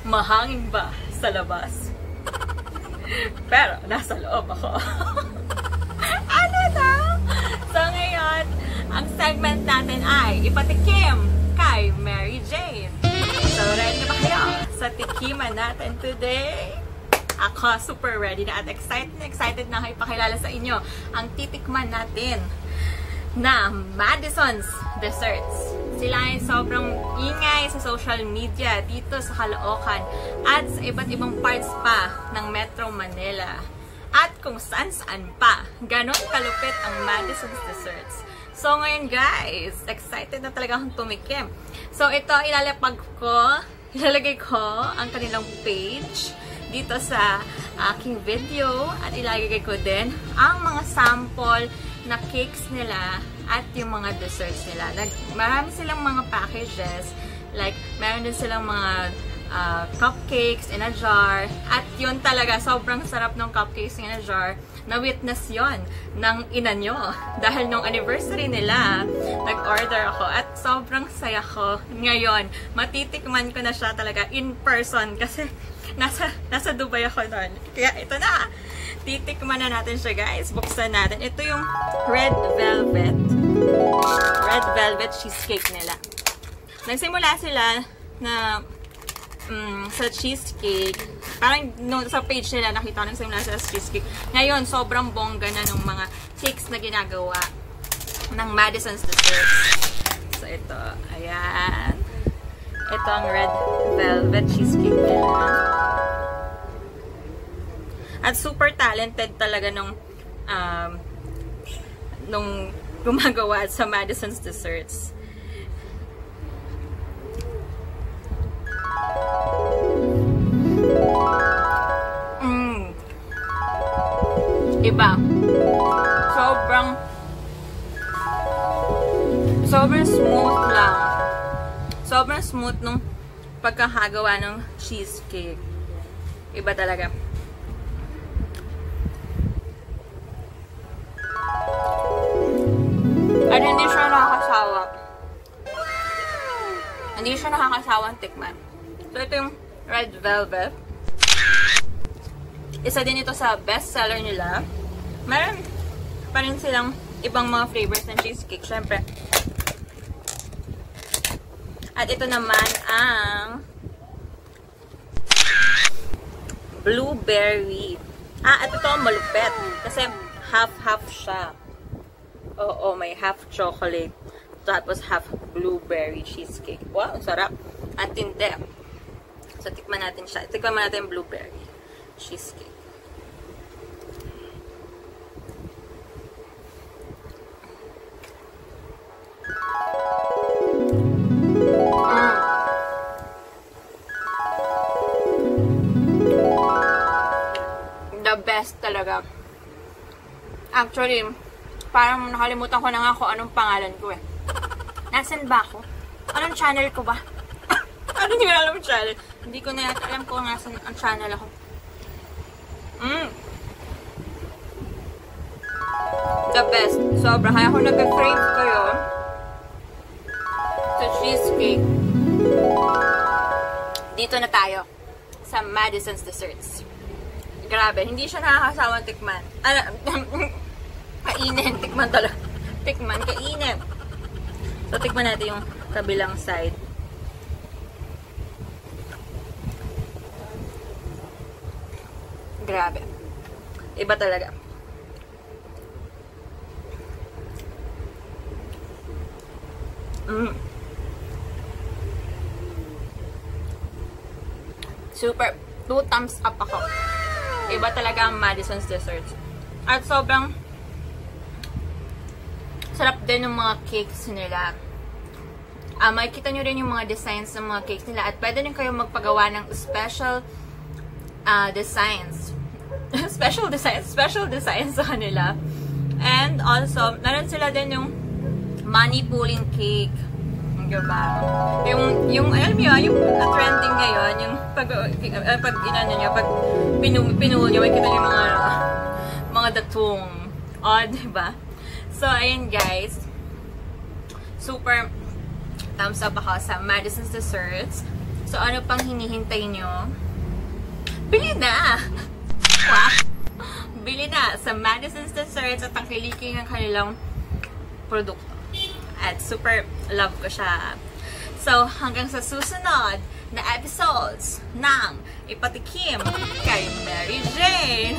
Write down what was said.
Mahangin ba sa labas? Pero, nasa loob ako. Ano na? So, ngayon, ang segment natin ay ipatikim kay Mary Jane. So, ready na ba kayo sa tikiman natin today? Ako, super ready na at excited na ipakilala sa inyo ang titikman natin na Madison's Desserts. Sila ay sobrang ingay sa social media dito sa Caloocan at sa iba't ibang parts pa ng Metro Manila. At kung saan-saan pa. Ganon kalupit ang Madison's Desserts. So ngayon guys, excited na talaga akong tumikim. So ito, ilalagay ko ang kanilang page dito sa aking video at ilalagay ko din ang mga sample na cakes nila at yung mga desserts nila. Marami silang mga packages, like meron din silang mga cupcakes in a jar, at yun talaga, sobrang sarap ng cupcakes in a jar. Na-witness yon ng ina nyo. Dahil nung anniversary nila, nag-order ako at sobrang saya ko. Ngayon, matitikman ko na siya talaga in person kasi nasa Dubai ako noon. Kaya ito na, titikman na natin siya guys. Buksan natin. Ito yung red velvet cheesecake nila. Nagsimula sila na sa cheesecake. Parang sa page nila nakita ko nagsimula sila sa cheesecake. Ngayon, sobrang bongga na ng mga cakes na ginagawa ng Madison's Desserts. So, ito. Ayan. Ito ang red velvet cheesecake nila. At super talented talaga nung gumagawa sa Madison's Desserts. Iba. Sobrang smooth lang. Sobrang smooth nung pagkakagawa ng cheesecake. Iba talaga. At hindi siya nakakasawa. Hindi siya nakakasawang tikman. So, ito yung red velvet. Isa din ito sa best seller nila. Meron pa rin silang ibang mga flavors ng cheesecake, syempre. At ito naman ang blueberry. At ito ang malupet. Kasi half-half siya. Oo, may half chocolate. Tapos half blueberry cheesecake. Wow, sarap. At tinte. So, tikman natin siya. Tikman natin yung blueberry cheesecake. The best talaga. Actually, parang nakalimutan ko na nga kung anong pangalan ko eh. Nasaan ba ako? Anong channel ko ba? Ano hindi ko alam ang channel? Hindi ko na alam kung nasaan ang channel ako. The best. Sobra. Kaya kung nag-crave kayo sa cheesecake, dito na tayo sa Madison's Desserts. Grabe. Hindi siya nakakasawang tikman. Kainin. Tikman talaga. Tikman. Kainin. So, tikman natin yung kabilang side. Grabe. Iba talaga. Super. 2 thumbs up ako. Iba talaga ang Madison's Desserts. At sobrang sarap din ng mga cakes nila. Makikita nyo rin yung mga designs ng mga cakes nila. At pwede rin kayo magpagawa ng special designs. Special designs sa kanila. And also, naroon sila din yung money pulling cake. Diba? Yung alam nyo, yung trending ngayon, yung pag inano nyo, pag pinuhol nyo, makikita nyo yung mga datong. Diba? So, ayun guys. Super thumbs up ako sa Madison's Desserts. So, ano pang hinihintay nyo? Bili na! Wow! Bili na sa Madison's Desserts at tangkilikin ang kanilang produkto. At super love ko siya. So, hanggang sa susunod na episodes ng Ipatikim kay Mary Jane!